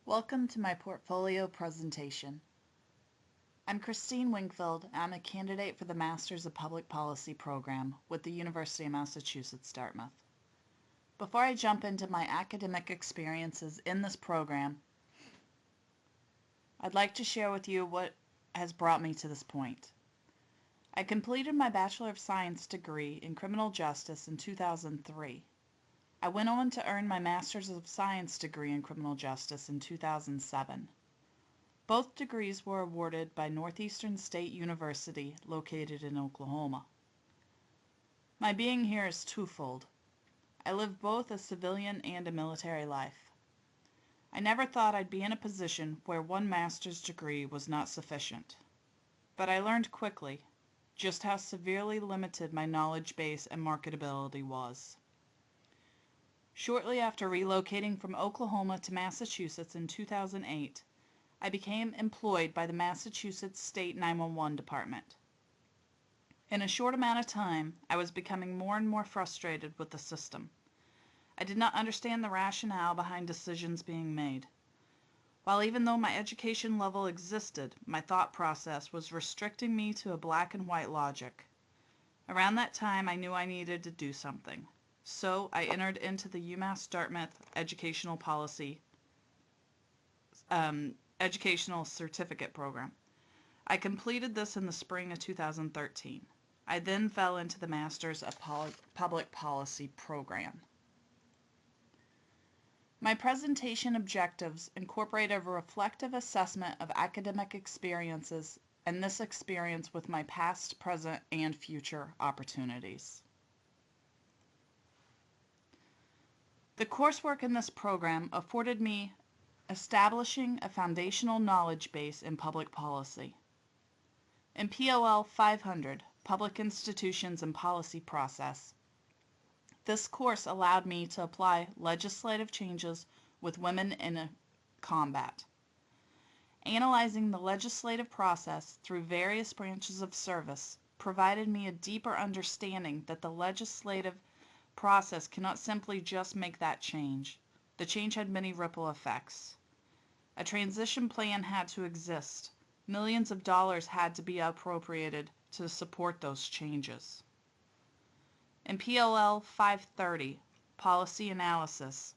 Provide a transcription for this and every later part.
Welcome to my portfolio presentation. I'm Christine Wingfield. I'm a candidate for the Masters of Public Policy program with the University of Massachusetts, Dartmouth. Before I jump into my academic experiences in this program, I'd like to share with you what has brought me to this point. I completed my Bachelor of Science degree in Criminal Justice in 2003. I went on to earn my Master's of Science degree in Criminal Justice in 2007. Both degrees were awarded by Northeastern State University, located in Oklahoma. My being here is twofold. I live both a civilian and a military life. I never thought I'd be in a position where one master's degree was not sufficient. But I learned quickly just how severely limited my knowledge base and marketability was. Shortly after relocating from Oklahoma to Massachusetts in 2008, I became employed by the Massachusetts State 911 Department. In a short amount of time, I was becoming more and more frustrated with the system. I did not understand the rationale behind decisions being made. While even though my education level existed, my thought process was restricting me to a black and white logic. Around that time, I knew I needed to do something. So I entered into the UMass Dartmouth Educational Certificate Program. I completed this in the spring of 2013. I then fell into the Masters of Public Policy program. My presentation objectives incorporate a reflective assessment of academic experiences and this experience with my past, present, and future opportunities. The coursework in this program afforded me establishing a foundational knowledge base in public policy. In POL 500, Public Institutions and Policy Process, this course allowed me to apply legislative changes with women in combat. Analyzing the legislative process through various branches of service provided me a deeper understanding that the legislative process cannot simply just make that change. The change had many ripple effects. A transition plan had to exist. Millions of dollars had to be appropriated to support those changes. In PLL 530, Policy Analysis,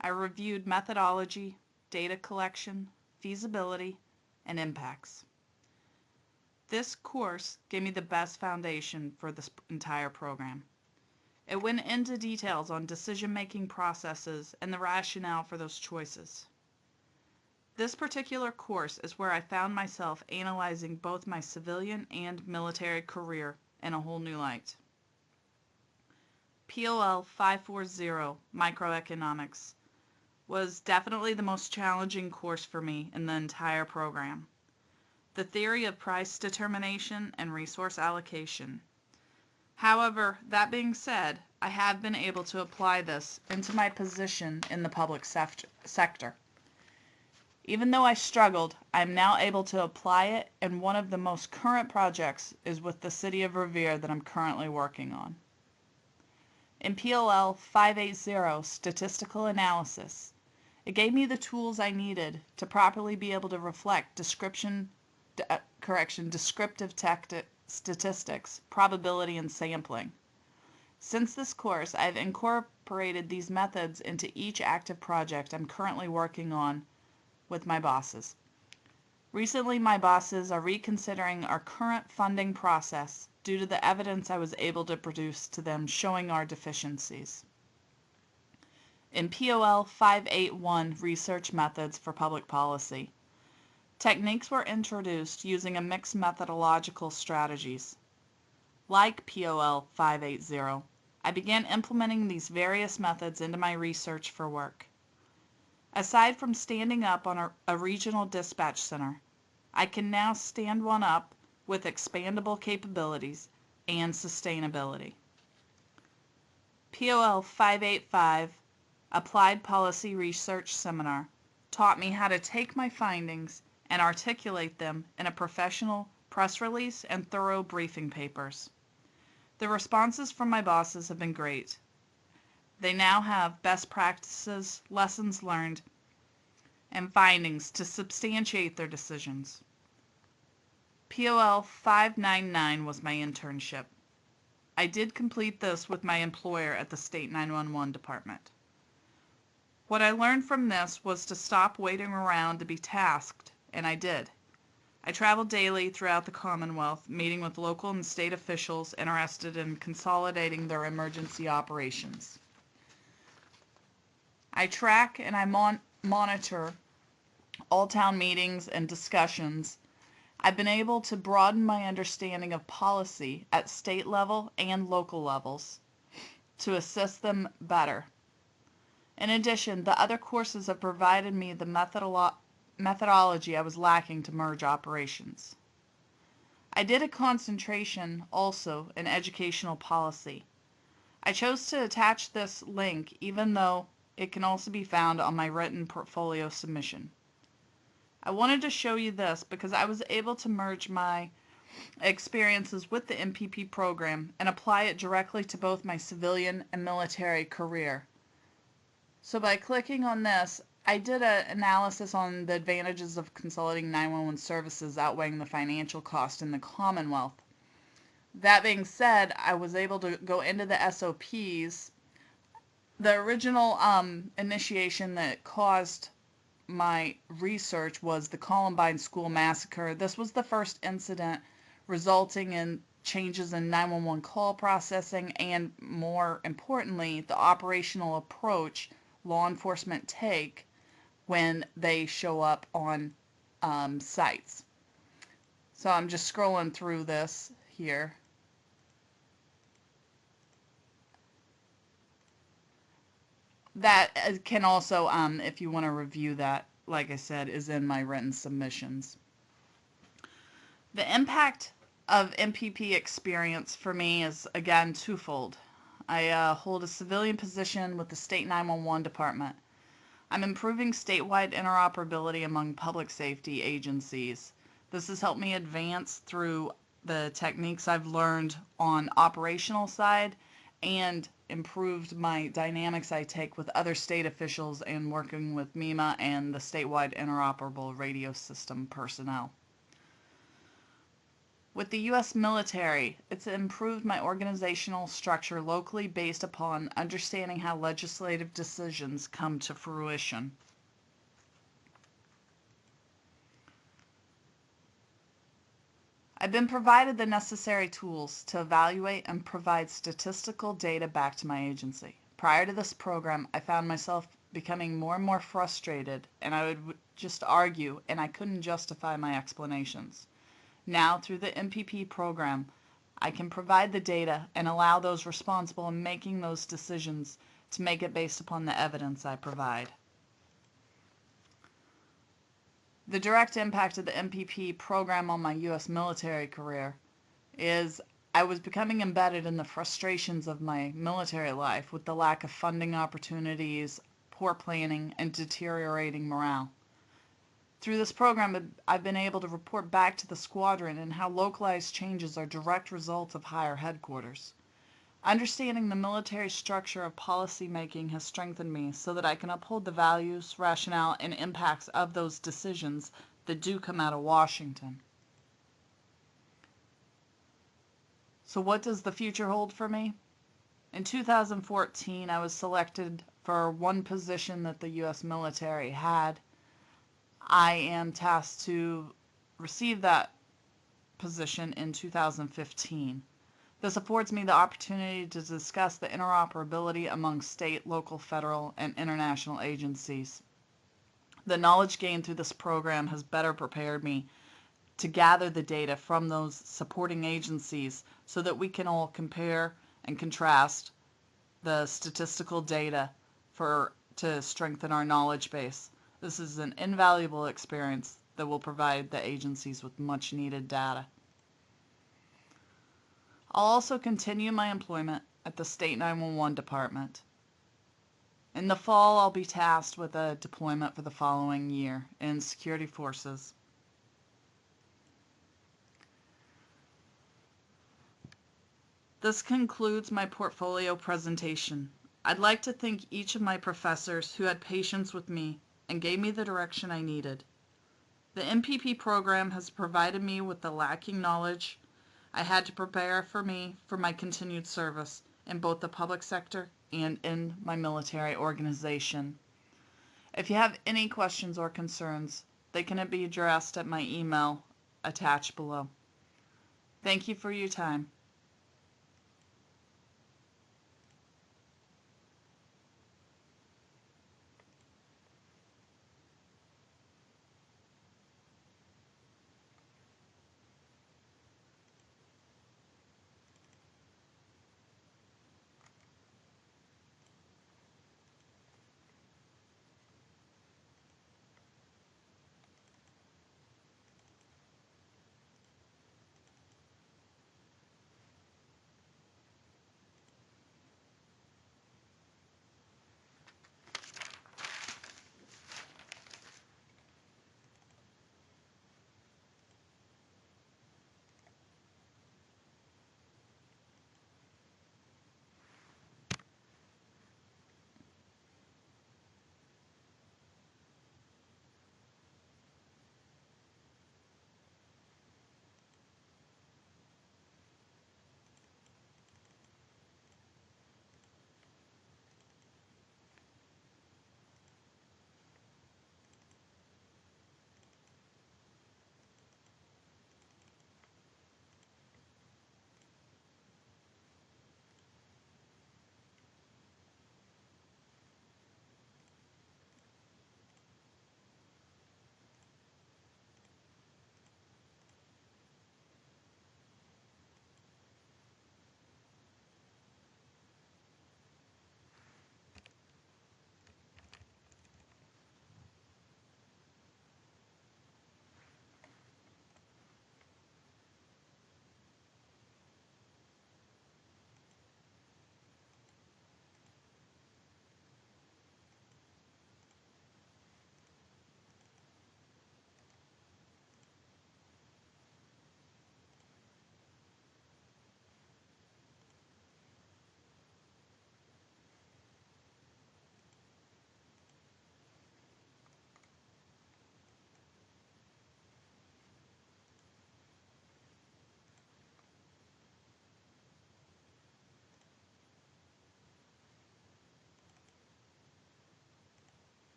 I reviewed methodology, data collection, feasibility, and impacts. This course gave me the best foundation for this entire program. It went into details on decision-making processes and the rationale for those choices. This particular course is where I found myself analyzing both my civilian and military career in a whole new light. POL 540, Microeconomics, was definitely the most challenging course for me in the entire program. The theory of price determination and resource allocation. However, that being said, I have been able to apply this into my position in the public sector. Even though I struggled, I am now able to apply it, and one of the most current projects is with the City of Revere that I'm currently working on. In PLL 580, Statistical Analysis, it gave me the tools I needed to properly be able to reflect descriptive statistics, probability, and sampling. Since this course, I've incorporated these methods into each active project I'm currently working on with my bosses. Recently, my bosses are reconsidering our current funding process due to the evidence I was able to produce to them showing our deficiencies. In POL 581, Research Methods for Public Policy, techniques were introduced using a mixed methodological strategies. Like POL 580, I began implementing these various methods into my research for work. Aside from standing up on a regional dispatch center, I can now stand one up with expandable capabilities and sustainability. POL 585, Applied Policy Research Seminar, taught me how to take my findings and articulate them in a professional press release and thorough briefing papers. The responses from my bosses have been great. They now have best practices, lessons learned, and findings to substantiate their decisions. POL 599 was my internship. I did complete this with my employer at the state 911 department. What I learned from this was to stop waiting around to be tasked, and I did. I traveled daily throughout the Commonwealth, meeting with local and state officials interested in consolidating their emergency operations. I track and I monitor all town meetings and discussions. I've been able to broaden my understanding of policy at state level and local levels to assist them better. In addition, the other courses have provided me the methodology I was lacking to merge operations. I did a concentration also in educational policy. I chose to attach this link even though it can also be found on my written portfolio submission. I wanted to show you this because I was able to merge my experiences with the MPP program and apply it directly to both my civilian and military career. So by clicking on this, I did an analysis on the advantages of consolidating 911 services outweighing the financial cost in the Commonwealth. That being said, I was able to go into the SOPs. The original initiation that caused my research was the Columbine School Massacre. This was the first incident resulting in changes in 911 call processing and, more importantly, the operational approach law enforcement take when they show up on sites. So I'm just scrolling through this here. That can also, if you want to review that, like I said, is in my written submissions. The impact of MPP experience for me is, again, twofold. I hold a civilian position with the State 911 Department. I'm improving statewide interoperability among public safety agencies. This has helped me advance through the techniques I've learned on operational side and improved my dynamics I take with other state officials and working with MEMA and the statewide interoperable radio system personnel. With the U.S. military, it's improved my organizational structure locally based upon understanding how legislative decisions come to fruition. I've been provided the necessary tools to evaluate and provide statistical data back to my agency. Prior to this program, I found myself becoming more and more frustrated, and I would just argue, and I couldn't justify my explanations. Now, through the MPP program, I can provide the data and allow those responsible in making those decisions to make it based upon the evidence I provide. The direct impact of the MPP program on my U.S. military career is I was becoming embedded in the frustrations of my military life with the lack of funding opportunities, poor planning, and deteriorating morale. Through this program, I've been able to report back to the squadron and how localized changes are direct results of higher headquarters. Understanding the military structure of policy making has strengthened me so that I can uphold the values, rationale, and impacts of those decisions that do come out of Washington. So what does the future hold for me? In 2014, I was selected for one position that the U.S. military had. I am tasked to receive that position in 2015. This affords me the opportunity to discuss the interoperability among state, local, federal, and international agencies. The knowledge gained through this program has better prepared me to gather the data from those supporting agencies so that we can all compare and contrast the statistical data to strengthen our knowledge base. This is an invaluable experience that will provide the agencies with much needed data. I'll also continue my employment at the State 911 Department. In the fall, I'll be tasked with a deployment for the following year in security forces. This concludes my portfolio presentation. I'd like to thank each of my professors who had patience with me and gave me the direction I needed. The MPP program has provided me with the lacking knowledge I had to prepare for my continued service in both the public sector and in my military organization. If you have any questions or concerns, they can be addressed at my email attached below. Thank you for your time.